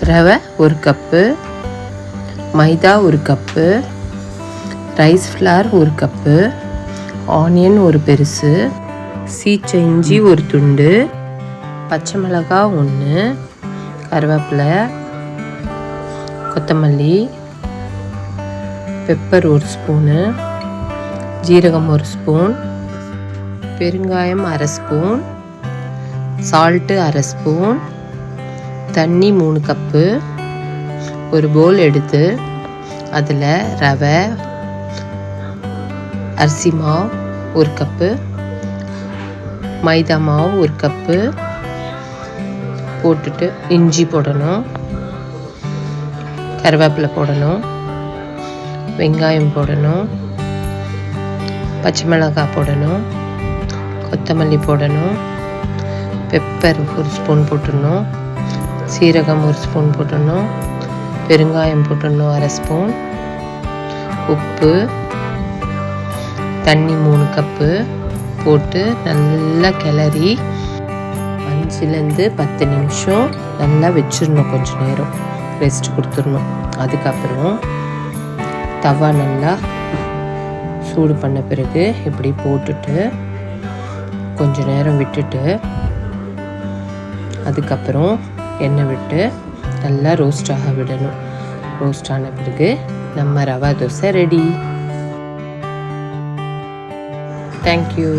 ரவை 1 கப்பு, மைதா 1 cup, rice flower 1 cup, onion 1 பெருசு, சீச்ச இஞ்சி 1 துண்டு, பச்சை மிளகாய் 1, கருவேப்பிலை, கொத்தமல்லி, பெப்பர் 1 ஸ்பூனு, ஜீரகம் 1 ஸ்பூன், பெருங்காயம் 1/2 ஸ்பூன், சால்ட்டு 1/2 ஸ்பூன், தண்ணி 3 கப்பு. ஒரு பவுல் எடுத்து அதில் ரவை, அரிசி மாவு 1 கப்பு, மைதா மாவு 1 கப்பு போட்டுட்டு இஞ்சி போடணும், கருவேப்பிலை போடணும், வெங்காயம் போடணும், பச்சை மிளகாய் போடணும், கொத்தமல்லி போடணும், பெப்பர் 1 ஸ்பூன் போட்டுடணும், சீரகம் 1 ஸ்பூன் போட்டுடணும், பெருங்காயம் போட்டுடணும் 1/2 ஸ்பூன், உப்பு, தண்ணி 3 கப்பு போட்டு நல்லா கிளறி 5லேருந்து 10 நிமிஷம் நல்லா வச்சிடணும். கொஞ்சம் நேரம் ரெஸ்ட் கொடுத்துடணும். அதுக்கப்புறம் தவா நல்லா சூடு பண்ண பிறகு இப்படி போட்டுட்டு கொஞ்சம் நேரம் விட்டுட்டு அதுக்கப்புறம் எண்ணெய் விட்டு நல்லா ரோஸ்ட் ஆக விடணும். ரோஸ்ட் ஆன பிறகு நம்ம ரவா தோசை ரெடி. தேங்க்யூ.